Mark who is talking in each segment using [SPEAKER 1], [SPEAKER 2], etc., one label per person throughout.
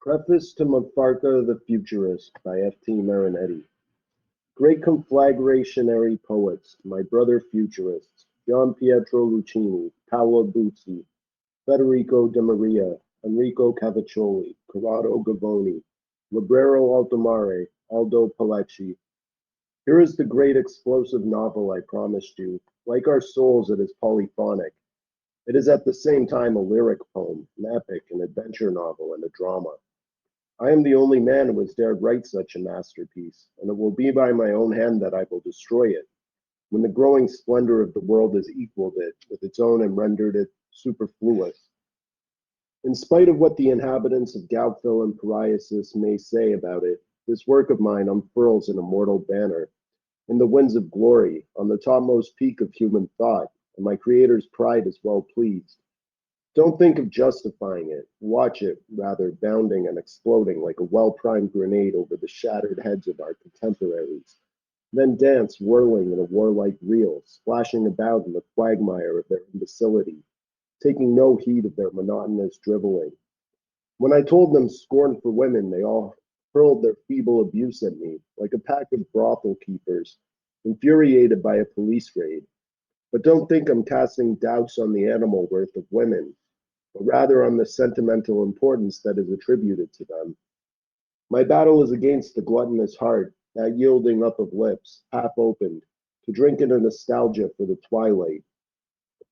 [SPEAKER 1] Preface to Mafarka the Futurist by F. T. Marinetti. Great conflagrationary poets, my brother futurists, Gian Pietro Lucchini, Paolo Buzzi, Federico De Maria, Enrico Cavaccioli, Corrado Gavoni, Librero Altomare, Aldo Palecci. Here is the great explosive novel I promised you. Like our souls, it is polyphonic. It is at the same time a lyric poem, an epic, an adventure novel, and a drama. I am the only man who has dared write such a masterpiece, and it will be by my own hand that I will destroy it, when the growing splendor of the world has equaled it with its own and rendered it superfluous. In spite of what the inhabitants of Gaupville and Pariasis may say about it, this work of mine unfurls an immortal banner, in the winds of glory, on the topmost peak of human thought, and my Creator's pride is well pleased. Don't think of justifying it. Watch it, rather, bounding and exploding like a well-primed grenade over the shattered heads of our contemporaries. Then dance, whirling in a warlike reel, splashing about in the quagmire of their imbecility, taking no heed of their monotonous driveling. When I told them scorn for women, they all hurled their feeble abuse at me, like a pack of brothel keepers, infuriated by a police raid. But don't think I'm casting doubts on the animal worth of women, but rather on the sentimental importance that is attributed to them. My battle is against the gluttonous heart, that yielding up of lips, half opened, to drink in a nostalgia for the twilight,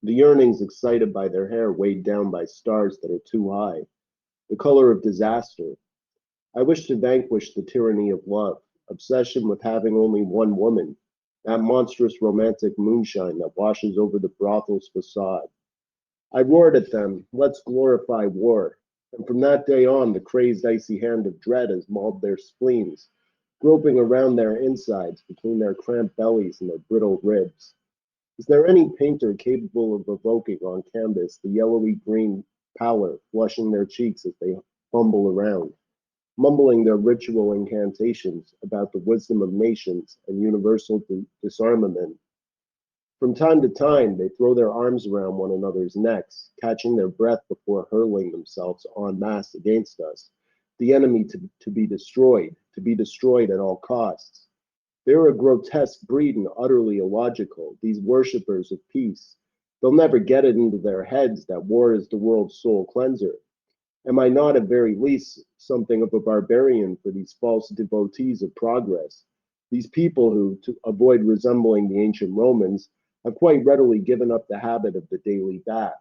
[SPEAKER 1] the yearnings excited by their hair weighed down by stars that are too high, the color of disaster. I wish to vanquish the tyranny of love, obsession with having only one woman, that monstrous romantic moonshine that washes over the brothel's facade. I roared at them, let's glorify war. And from that day on, the crazed icy hand of dread has mauled their spleens, groping around their insides between their cramped bellies and their brittle ribs. Is there any painter capable of evoking on canvas the yellowy green pallor flushing their cheeks as they fumble around, mumbling their ritual incantations about the wisdom of nations and universal disarmament? From time to time, they throw their arms around one another's necks, catching their breath before hurling themselves en masse against us, the enemy to be destroyed at all costs. They are a grotesque breed and utterly illogical, these worshippers of peace. They'll never get it into their heads that war is the world's sole cleanser. Am I not, at very least, something of a barbarian for these false devotees of progress? These people who, to avoid resembling the ancient Romans, have quite readily given up the habit of the daily bath.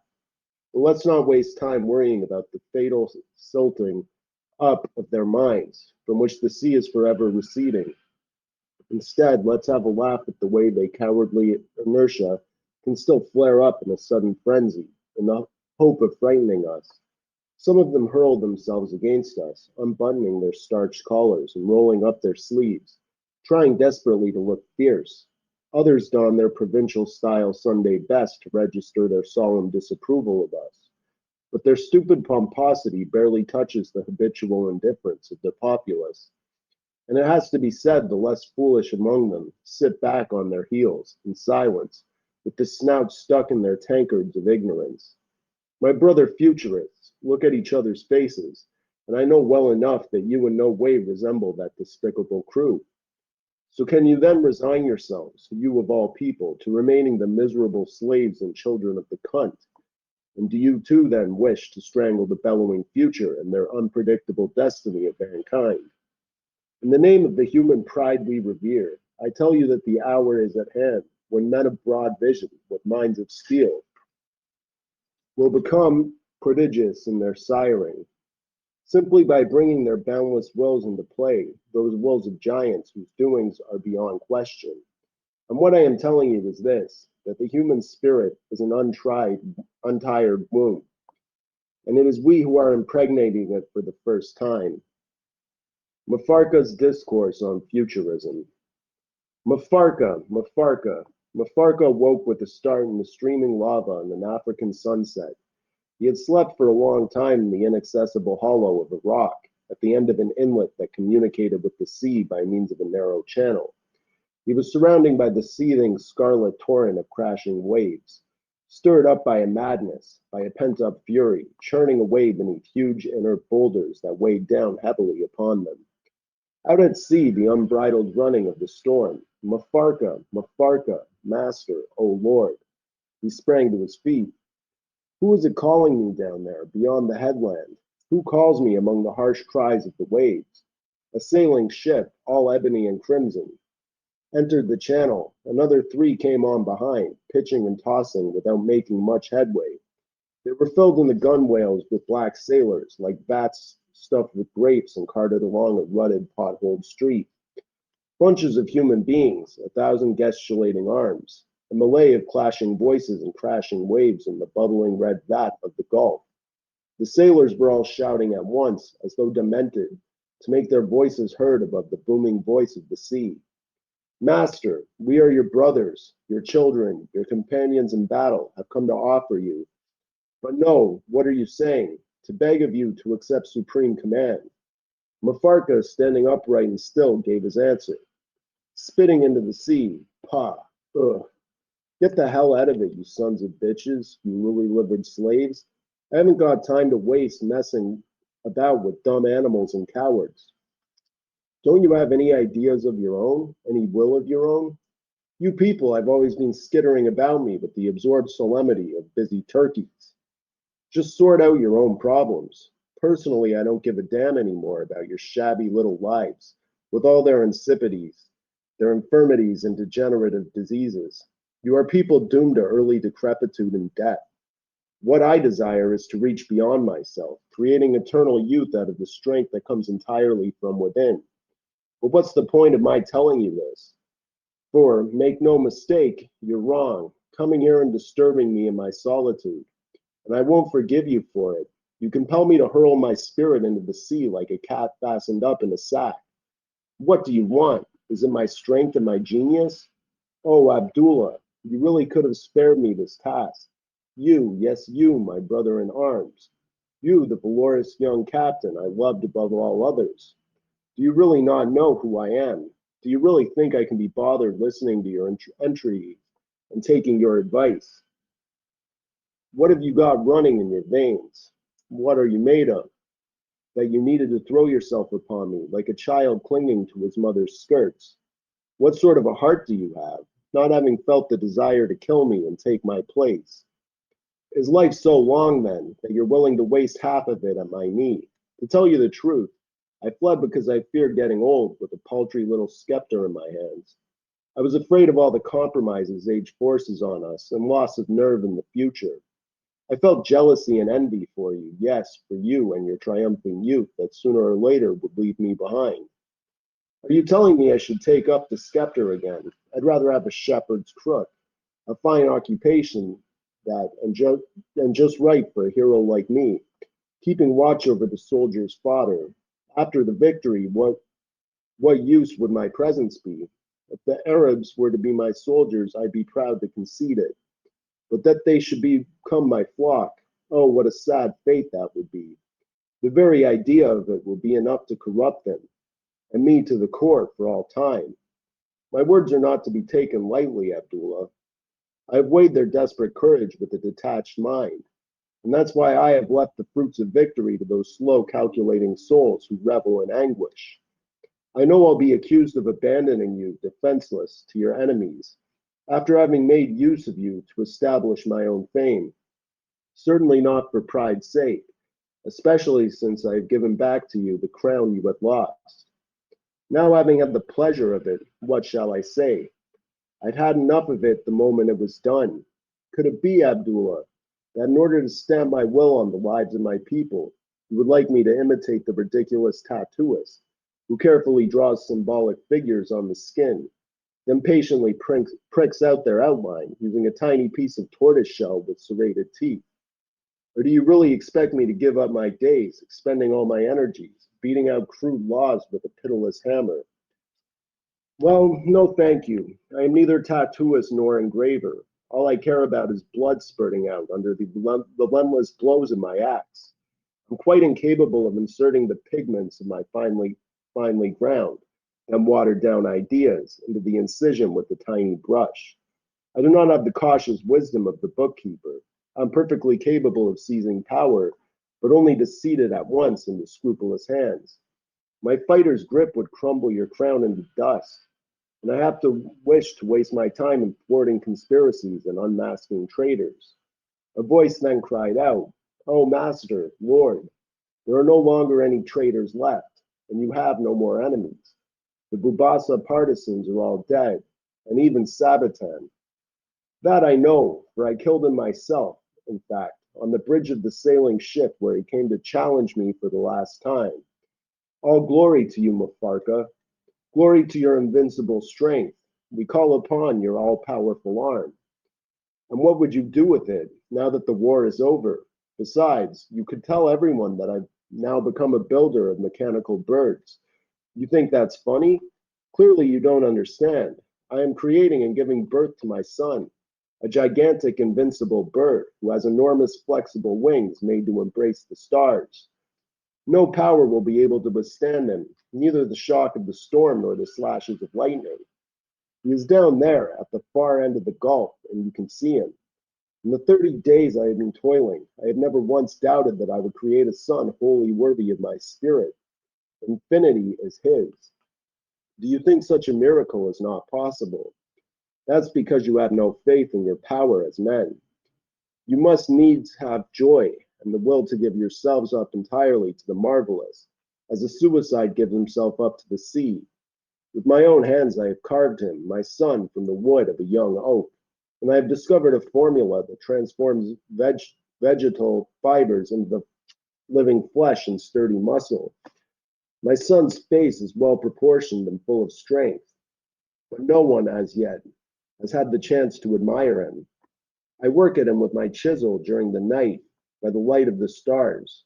[SPEAKER 1] But let's not waste time worrying about the fatal silting up of their minds, from which the sea is forever receding. Instead, let's have a laugh at the way they cowardly inertia can still flare up in a sudden frenzy, in the hope of frightening us. Some of them hurl themselves against us, unbuttoning their starched collars and rolling up their sleeves, trying desperately to look fierce. Others don their provincial style Sunday best to register their solemn disapproval of us. But their stupid pomposity barely touches the habitual indifference of the populace. And it has to be said, the less foolish among them sit back on their heels in silence, with the snouts stuck in their tankards of ignorance. My brother futurists, look at each other's faces, and I know well enough that you in no way resemble that despicable crew. So can you then resign yourselves, you of all people, to remaining the miserable slaves and children of the cunt? And do you too then wish to strangle the bellowing future and their unpredictable destiny of mankind? In the name of the human pride we revere, I tell you that the hour is at hand when men of broad vision, with minds of steel, will become prodigious in their siring, simply by bringing their boundless wills into play, those wills of giants whose doings are beyond question. And what I am telling you is this, that the human spirit is an untired womb, and it is we who are impregnating it for the first time. Mafarka's discourse on futurism. Mafarka, Mafarka. Mafarka awoke with a start in the streaming lava in an African sunset. He had slept for a long time in the inaccessible hollow of a rock, at the end of an inlet that communicated with the sea by means of a narrow channel. He was surrounded by the seething scarlet torrent of crashing waves, stirred up by a madness, by a pent-up fury, churning away beneath huge inert boulders that weighed down heavily upon them. Out at sea, the unbridled running of the storm. Mafarka, Mafarka, Master, O Lord. He sprang to his feet. Who is it calling me down there, beyond the headland? Who calls me among the harsh cries of the waves? A sailing ship, all ebony and crimson, entered the channel. Another three came on behind, pitching and tossing without making much headway. They were filled in the gunwales with black sailors, like vats stuffed with grapes and carted along a rutted, potholed street. Bunches of human beings, 1,000 gesticulating arms, a melee of clashing voices and crashing waves in the bubbling red vat of the Gulf. The sailors were all shouting at once, as though demented, to make their voices heard above the booming voice of the sea. Master, we are your brothers, your children, your companions in battle, have come to offer you. But no, what are you saying? To beg of you to accept supreme command. Mafarka, standing upright and still, gave his answer. Spitting into the sea. Pah. Ugh. Get the hell out of it, you sons of bitches, you lily-livered slaves. I haven't got time to waste messing about with dumb animals and cowards. Don't you have any ideas of your own? Any will of your own? You people have always been skittering about me with the absorbed solemnity of busy turkeys. Just sort out your own problems. Personally, I don't give a damn anymore about your shabby little lives, with all their insipidities, their infirmities and degenerative diseases. You are people doomed to early decrepitude and death. What I desire is to reach beyond myself, creating eternal youth out of the strength that comes entirely from within. But what's the point of my telling you this? For, make no mistake, you're wrong, coming here and disturbing me in my solitude. And I won't forgive you for it. You compel me to hurl my spirit into the sea like a cat fastened up in a sack. What do you want? Is it my strength and my genius? Oh, Abdullah, you really could have spared me this task. You, yes, you, my brother in arms. You, the valorous young captain I loved above all others. Do you really not know who I am? Do you really think I can be bothered listening to your entreaties and taking your advice? What have you got running in your veins? What are you made of? That you needed to throw yourself upon me like a child clinging to his mother's skirts? What sort of a heart do you have, not having felt the desire to kill me and take my place? Is life so long, then, that you're willing to waste half of it at my knee? To tell you the truth, I fled because I feared getting old with a paltry little scepter in my hands. I was afraid of all the compromises age forces on us and loss of nerve in the future. I felt jealousy and envy for you, yes, for you and your triumphant youth that sooner or later would leave me behind. Are you telling me I should take up the scepter again? I'd rather have a shepherd's crook, a fine occupation that, and just right for a hero like me, keeping watch over the soldier's fodder. After the victory, what use would my presence be? If the Arabs were to be my soldiers, I'd be proud to concede it. But that they should become my flock, oh, what a sad fate that would be. The very idea of it will be enough to corrupt them, and me to the core for all time. My words are not to be taken lightly, Abdullah. I have weighed their desperate courage with a detached mind, and that's why I have left the fruits of victory to those slow, calculating souls who revel in anguish. I know I'll be accused of abandoning you, defenseless, to your enemies, after having made use of you to establish my own fame. Certainly not for pride's sake, especially since I have given back to you the crown you had lost. Now, having had the pleasure of it, what shall I say? I'd had enough of it the moment it was done. Could it be, Abdullah, that in order to stamp my will on the lives of my people, you would like me to imitate the ridiculous tattooist who carefully draws symbolic figures on the skin, then patiently pricks out their outline using a tiny piece of tortoiseshell with serrated teeth? Or do you really expect me to give up my days, expending all my energies, beating out crude laws with a pitiless hammer? Well, no thank you. I am neither tattooist nor engraver. All I care about is blood spurting out under the relentless blows of my axe. I'm quite incapable of inserting the pigments of my finely ground and watered down ideas into the incision with the tiny brush. I do not have the cautious wisdom of the bookkeeper. I'm perfectly capable of seizing power, but only to cede it at once into scrupulous hands. My fighter's grip would crumble your crown into dust, and I have to wish to waste my time in thwarting conspiracies and unmasking traitors. A voice then cried out, "Oh, master, lord, there are no longer any traitors left, and you have no more enemies. The Bubasa partisans are all dead, and even Sabatan. That I know, for I killed him myself, in fact, on the bridge of the sailing ship where he came to challenge me for the last time. All glory to you, Mafarka. Glory to your invincible strength. We call upon your all-powerful arm. And what would you do with it now that the war is over? Besides, you could tell everyone that I've now become a builder of mechanical birds. You think that's funny? Clearly, you don't understand. I am creating and giving birth to my son, a gigantic, invincible bird who has enormous, flexible wings made to embrace the stars. No power will be able to withstand him, neither the shock of the storm nor the slashes of lightning. He is down there at the far end of the gulf, and you can see him. In the 30 days I have been toiling, I have never once doubted that I would create a son wholly worthy of my spirit. Infinity is his. Do you think such a miracle is not possible? That's because you have no faith in your power as men. You must needs have joy and the will to give yourselves up entirely to the marvelous, as a suicide gives himself up to the sea. With my own hands I have carved him, my son, from the wood of a young oak, and I have discovered a formula that transforms vegetal fibers into living flesh and sturdy muscle. My son's face is well proportioned and full of strength, but no one as yet has had the chance to admire him. I work at him with my chisel during the night by the light of the stars.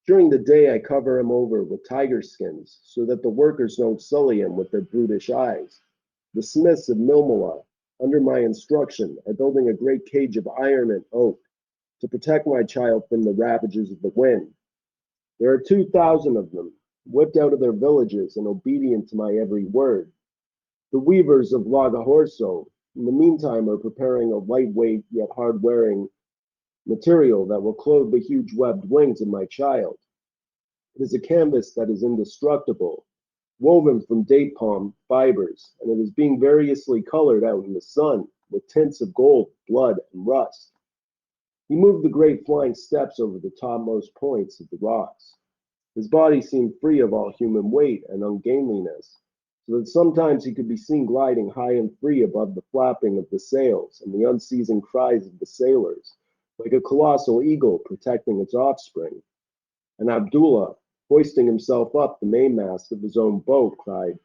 [SPEAKER 1] During the day, I cover him over with tiger skins so that the workers don't sully him with their brutish eyes. The smiths of Milmala, under my instruction, are building a great cage of iron and oak to protect my child from the ravages of the wind. There are 2,000 of them, whipped out of their villages and obedient to my every word. The weavers of Lagahorso, in the meantime, are preparing a lightweight yet hard-wearing material that will clothe the huge webbed wings of my child. It is a canvas that is indestructible, woven from date palm fibers, and it is being variously colored out in the sun with tints of gold, blood, and rust. He moved the great flying steps over the topmost points of the rocks. His body seemed free of all human weight and ungainliness, so that sometimes he could be seen gliding high and free above the flapping of the sails and the unceasing cries of the sailors, like a colossal eagle protecting its offspring. And Abdullah, hoisting himself up the mainmast of his own boat, cried,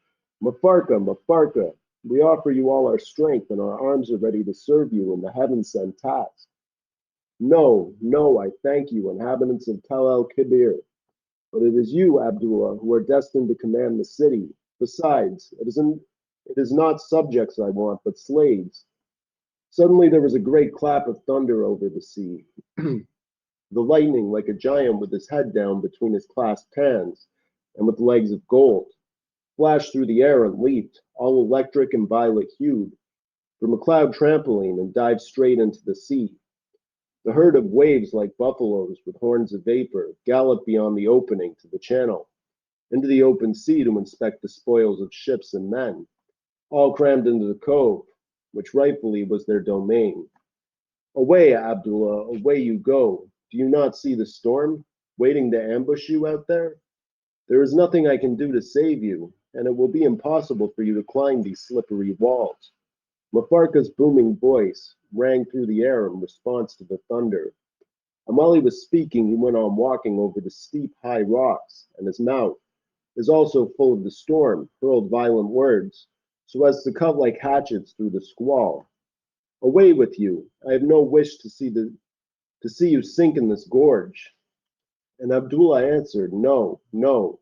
[SPEAKER 1] "Mafarka, Mafarka, we offer you all our strength, and our arms are ready to serve you in the heaven-sent task." No, no, I thank you, inhabitants of Tel el Kebir, but it is you, Abdullah, who are destined to command the city. Besides, it is not subjects I want, but slaves. Suddenly there was a great clap of thunder over the sea. The lightning, like a giant with his head down between his clasped hands, and with legs of gold, flashed through the air and leaped, all electric and violet hued, from a cloud trampoline and dived straight into the sea. The herd of waves, like buffaloes with horns of vapor, galloped beyond the opening to the channel, into the open sea to inspect the spoils of ships and men, all crammed into the cove, which rightfully was their domain. Away, Abdullah, away you go. Do you not see the storm, waiting to ambush you out there? There is nothing I can do to save you, and it will be impossible for you to climb these slippery walls. Mafarka's booming voice rang through the air in response to the thunder, and while he was speaking, he went on walking over the steep, high rocks, and his mouth is also full of the storm, hurled violent words, so as to cut like hatchets through the squall. Away with you! I have no wish to see you sink in this gorge. And Abdullah answered, No, no.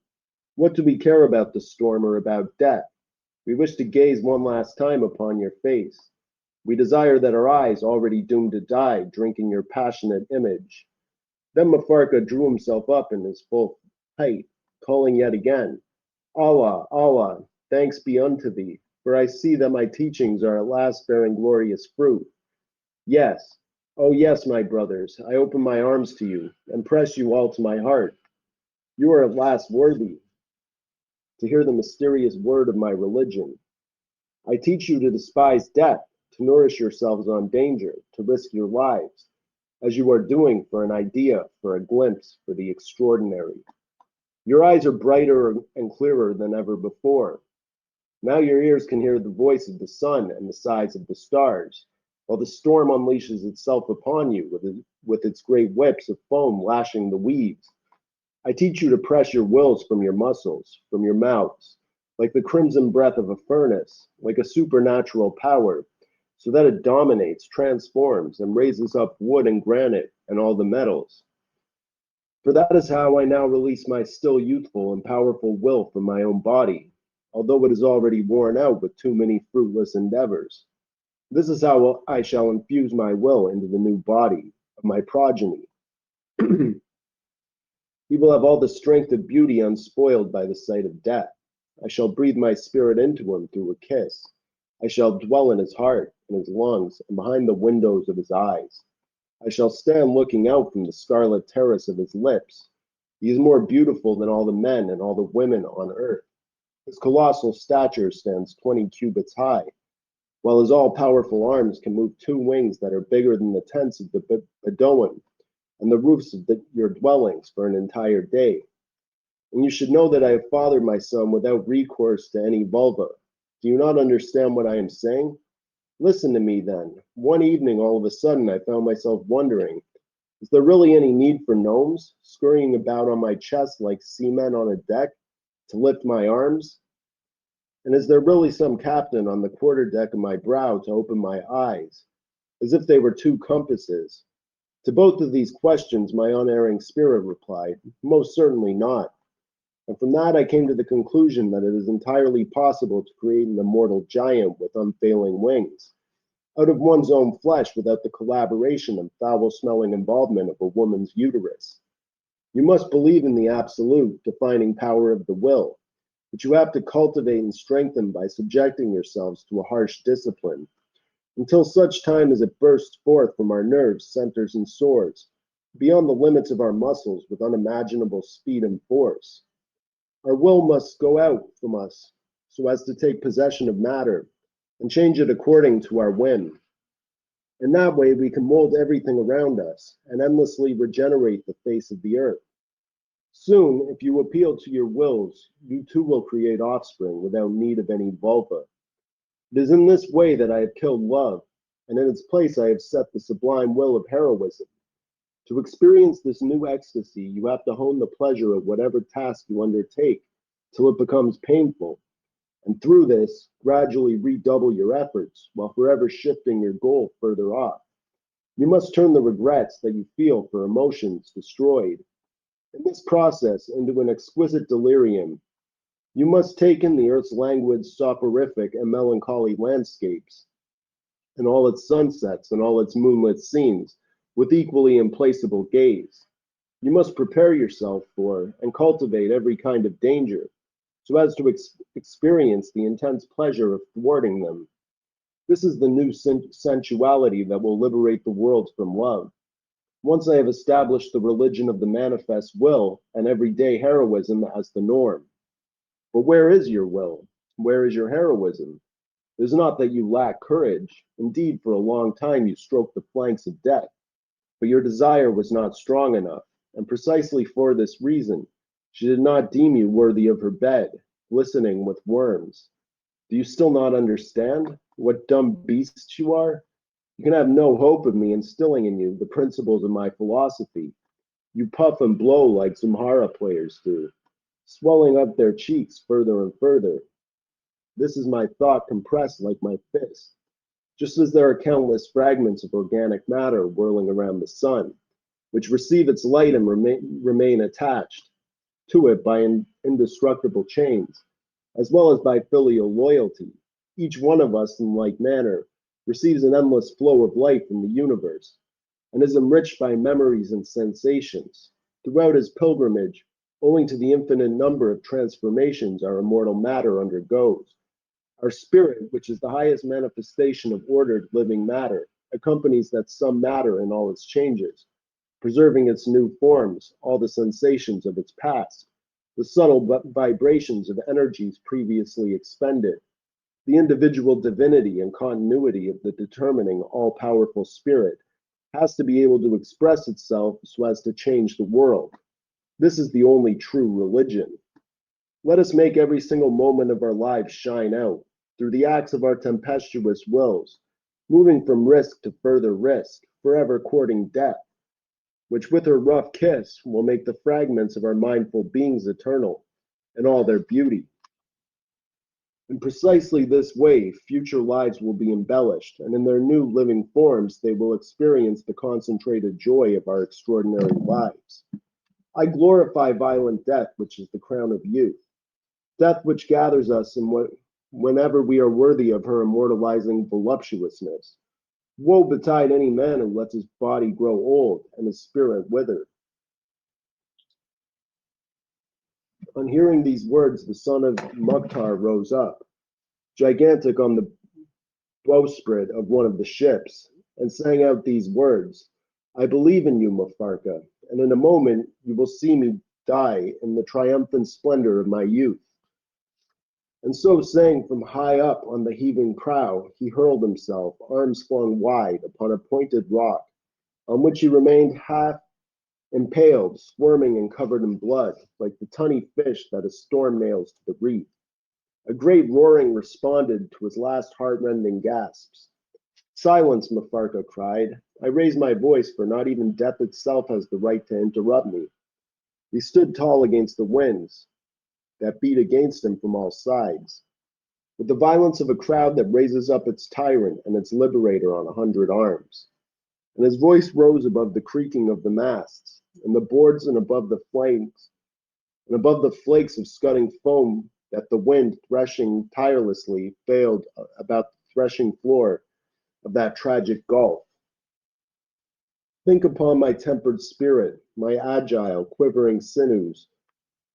[SPEAKER 1] What do we care about the storm or about death? We wish to gaze one last time upon your face. We desire that our eyes, already doomed to die, drink in your passionate image. Then Mafarka drew himself up in his full height, calling yet again, Allah, Allah, thanks be unto thee, for I see that my teachings are at last bearing glorious fruit. Yes, oh yes, my brothers, I open my arms to you and press you all to my heart. You are at last worthy to hear the mysterious word of my religion. I teach you to despise death, to nourish yourselves on danger, to risk your lives, as you are doing for an idea, for a glimpse, for the extraordinary. Your eyes are brighter and clearer than ever before. Now your ears can hear the voice of the sun and the sighs of the stars, while the storm unleashes itself upon you with its great whips of foam lashing the weeds. I teach you to press your wills from your muscles, from your mouths, like the crimson breath of a furnace, like a supernatural power, so that it dominates, transforms, and raises up wood and granite and all the metals. For that is how I now release my still youthful and powerful will from my own body, although it is already worn out with too many fruitless endeavors. This is how I shall infuse my will into the new body of my progeny. He will have all the strength of beauty unspoiled by the sight of death. I shall breathe my spirit into him through a kiss. I shall dwell in his heart, in his lungs, and behind the windows of his eyes. I shall stand looking out from the scarlet terrace of his lips. He is more beautiful than all the men and all the women on earth. His colossal stature stands 20 cubits high, while his all-powerful arms can move two wings that are bigger than the tents of the Bedouin and the roofs of your dwellings for an entire day. And you should know that I have fathered my son without recourse to any vulva. Do you not understand what I am saying? Listen to me then. One evening, all of a sudden, I found myself wondering, is there really any need for gnomes scurrying about on my chest like seamen on a deck to lift my arms? And is there really some captain on the quarterdeck of my brow to open my eyes, as if they were two compasses? To both of these questions, my unerring spirit replied, most certainly not. And from that, I came to the conclusion that it is entirely possible to create an immortal giant with unfailing wings, out of one's own flesh without the collaboration and foul-smelling involvement of a woman's uterus. You must believe in the absolute, defining power of the will, which you have to cultivate and strengthen by subjecting yourselves to a harsh discipline, until such time as it bursts forth from our nerves, centers, and soars, beyond the limits of our muscles with unimaginable speed and force. Our will must go out from us so as to take possession of matter and change it according to our whim. In that way, we can mold everything around us and endlessly regenerate the face of the earth. Soon, if you appeal to your wills, you too will create offspring without need of any vulva. It is in this way that I have killed love, and in its place I have set the sublime will of heroism. To experience this new ecstasy, you have to hone the pleasure of whatever task you undertake till it becomes painful, and through this, gradually redouble your efforts while forever shifting your goal further off. You must turn the regrets that you feel for emotions destroyed in this process into an exquisite delirium. You must take in the earth's languid, soporific, and melancholy landscapes, and all its sunsets and all its moonlit scenes, with equally implacable gaze. You must prepare yourself for and cultivate every kind of danger, so as to experience the intense pleasure of thwarting them. This is the new sensuality that will liberate the world from love. Once I have established the religion of the manifest will and everyday heroism as the norm. But where is your will? Where is your heroism? It is not that you lack courage. Indeed, for a long time you stroked the flanks of death, but your desire was not strong enough, and precisely for this reason, she did not deem you worthy of her bed, glistening with worms. Do you still not understand what dumb beasts you are? You can have no hope of me instilling in you the principles of my philosophy. You puff and blow like Zumhara players do, swelling up their cheeks further and further. This is my thought compressed like my fist, just as there are countless fragments of organic matter whirling around the sun, which receive its light and remain attached to it by indestructible chains, as well as by filial loyalty. Each one of us, in like manner, receives an endless flow of light from the universe, and is enriched by memories and sensations. Throughout his pilgrimage, owing to the infinite number of transformations our immortal matter undergoes, Our spirit, which is the highest manifestation of ordered living matter, accompanies that some matter in all its changes, preserving its new forms, all the sensations of its past, the subtle vibrations of energies previously expended, the individual divinity and continuity of the determining all powerful spirit has to be able to express itself so as to change the world. This is the only true religion. Let us make every single moment of our lives shine out through the acts of our tempestuous wills, moving from risk to further risk, forever courting death, which with her rough kiss will make the fragments of our mindful beings eternal in all their beauty. In precisely this way, future lives will be embellished, and in their new living forms, they will experience the concentrated joy of our extraordinary lives. I glorify violent death, which is the crown of youth, death which gathers us whenever we are worthy of her immortalizing voluptuousness. Woe betide any man who lets his body grow old and his spirit wither. On hearing these words, the son of Mukhtar rose up, gigantic on the bowsprit of one of the ships, and sang out these words: I believe in you, Mafarka, and in a moment you will see me die in the triumphant splendor of my youth. And so saying, from high up on the heaving prow, he hurled himself, arms flung wide, upon a pointed rock, on which he remained half impaled, squirming and covered in blood, like the tunny fish that a storm nails to the reef. A great roaring responded to his last heart-rending gasps. Silence, Mafarka cried. I raise my voice, for not even death itself has the right to interrupt me. He stood tall against the winds that beat against him from all sides, with the violence of a crowd that raises up its tyrant and its liberator on 100 arms. And his voice rose above the creaking of the masts, and the boards, and above the flanks, and above the flakes of scudding foam that the wind, threshing tirelessly, failed about the threshing floor of that tragic gulf. Think upon my tempered spirit, my agile, quivering sinews.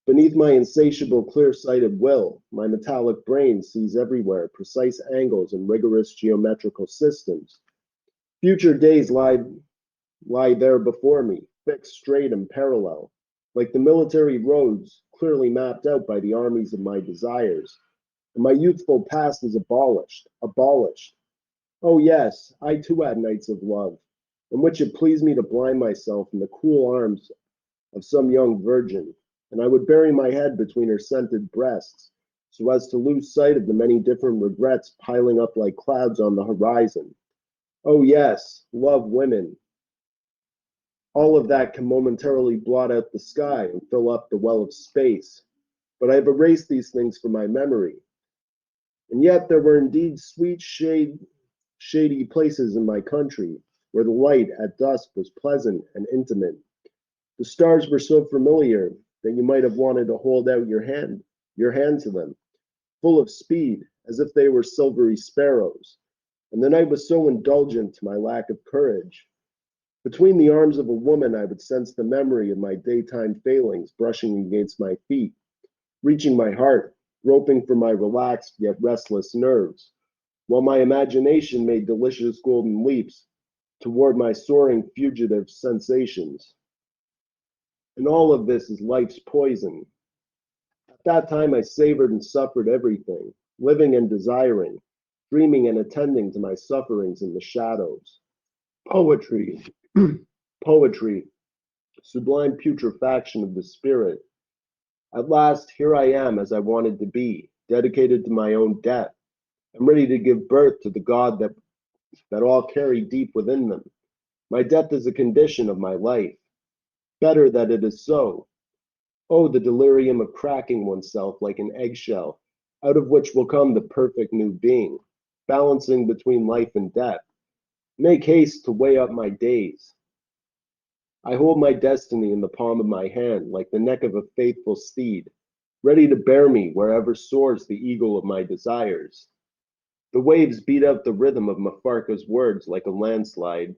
[SPEAKER 1] Beneath my insatiable, clear-sighted will, my metallic brain sees everywhere precise angles and rigorous geometrical systems. Future days lie there before me, fixed, straight, and parallel, like the military roads clearly mapped out by the armies of my desires. And my youthful past is abolished, abolished. Oh yes, I too had nights of love, in which it pleased me to blind myself in the cool arms of some young virgin, and I would bury my head between her scented breasts, so as to lose sight of the many different regrets piling up like clouds on the horizon. Oh yes, love women. All of that can momentarily blot out the sky and fill up the well of space, but I have erased these things from my memory. And yet there were indeed sweet shady places in my country, where the light at dusk was pleasant and intimate. The stars were so familiar that you might have wanted to hold out your hand to them, full of speed, as if they were silvery sparrows. And the night was so indulgent to my lack of courage. Between the arms of a woman, I would sense the memory of my daytime failings brushing against my feet, reaching my heart, groping for my relaxed yet restless nerves, while my imagination made delicious golden leaps toward my soaring fugitive sensations. And all of this is life's poison. At that time, I savored and suffered everything, living and desiring, dreaming and attending to my sufferings in the shadows. Poetry, poetry, sublime putrefaction of the spirit. At last, here I am as I wanted to be, dedicated to my own death. I'm ready to give birth to the God that all carry deep within them. My death is a condition of my life. Better that it is so. Oh, the delirium of cracking oneself like an eggshell, out of which will come the perfect new being, balancing between life and death. Make haste to weigh up my days. I hold my destiny in the palm of my hand, like the neck of a faithful steed, ready to bear me wherever soars the eagle of my desires. The waves beat out the rhythm of Mafarka's words like a landslide,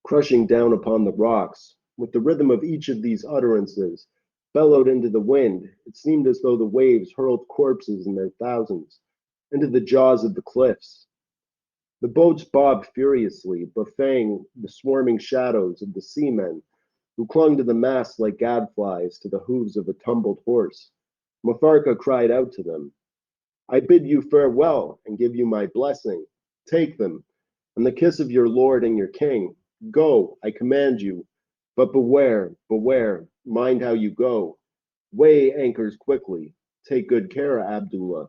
[SPEAKER 1] crushing down upon the rocks. With the rhythm of each of these utterances, bellowed into the wind. It seemed as though the waves hurled corpses in their thousands into the jaws of the cliffs. The boats bobbed furiously, buffeting the swarming shadows of the seamen who clung to the masts like gadflies to the hooves of a tumbled horse. Mafarka cried out to them, I bid you farewell and give you my blessing. Take them, and the kiss of your lord and your king. Go, I command you, but beware, beware, mind how you go. Weigh anchors quickly. Take good care, Abdullah.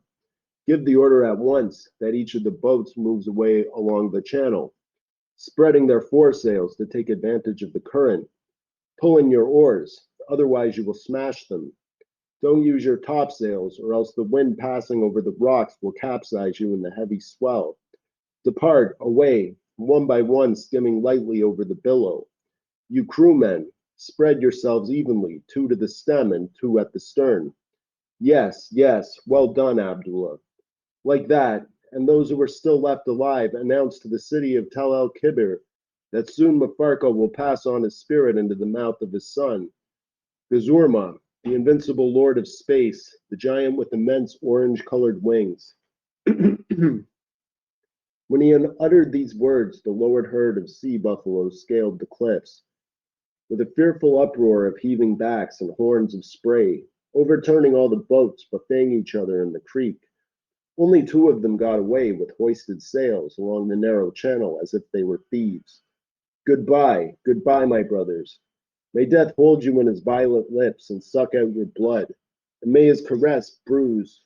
[SPEAKER 1] Give the order at once that each of the boats moves away along the channel, spreading their foresails to take advantage of the current. Pull in your oars, otherwise you will smash them. Don't use your topsails, or else the wind passing over the rocks will capsize you in the heavy swell. Depart, away, one by one, skimming lightly over the billow. You crewmen, spread yourselves evenly, two to the stem and two at the stern. Yes, yes, well done, Abdullah. Like that, and those who were still left alive announced to the city of Tel el Kibir that soon Mafarka will pass on his spirit into the mouth of his son. Gazurma, the invincible lord of space, the giant with immense orange-colored wings. When he had uttered these words, the lowered herd of sea buffaloes scaled the cliffs. With a fearful uproar of heaving backs and horns of spray, overturning all the boats, buffeting each other in the creek. Only two of them got away with hoisted sails along the narrow channel as if they were thieves. Goodbye, goodbye, my brothers. May death hold you in his violent lips and suck out your blood, and may his caress bruise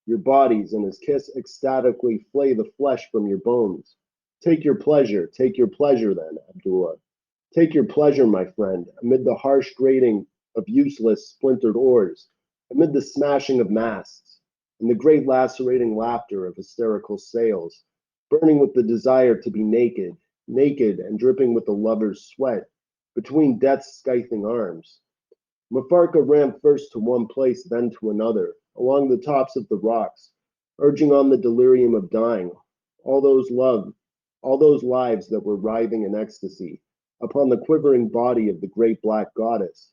[SPEAKER 1] your bodies and his kiss ecstatically flay the flesh from your bones. Take your pleasure then, Abdullah. Take your pleasure, my friend, amid the harsh grating of useless splintered oars, amid the smashing of masts, and the great lacerating laughter of hysterical sails, burning with the desire to be naked, naked and dripping with the lover's sweat, between death's scything arms. Mafarka ran first to one place, then to another, along the tops of the rocks, urging on the delirium of dying, all those lives that were writhing in ecstasy, upon the quivering body of the great black goddess.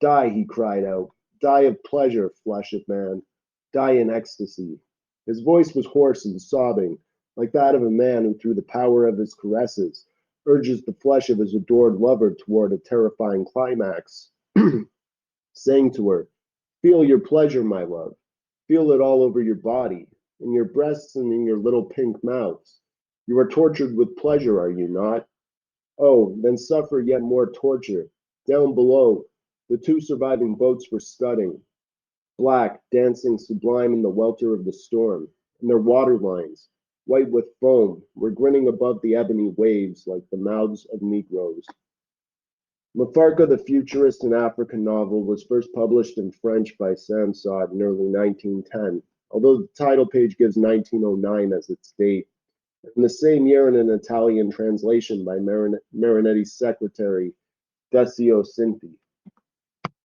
[SPEAKER 1] Die, he cried out, die of pleasure, flesh of man, die in ecstasy. His voice was hoarse and sobbing, like that of a man who, through the power of his caresses, urges the flesh of his adored lover toward a terrifying climax, saying to her, feel your pleasure, my love. Feel it all over your body, in your breasts and in your little pink mouths. You are tortured with pleasure, are you not? Oh, then suffer yet more torture. Down below, the two surviving boats were scudding, black, dancing sublime in the welter of the storm, and their water lines, white with foam, were grinning above the ebony waves like the mouths of Negroes. Mafarka, the Futurist, an African novel, was first published in French by Samsod in early 1910, although the title page gives 1909 as its date. In the same year, in an Italian translation by Marinetti's secretary, Decio Cinti.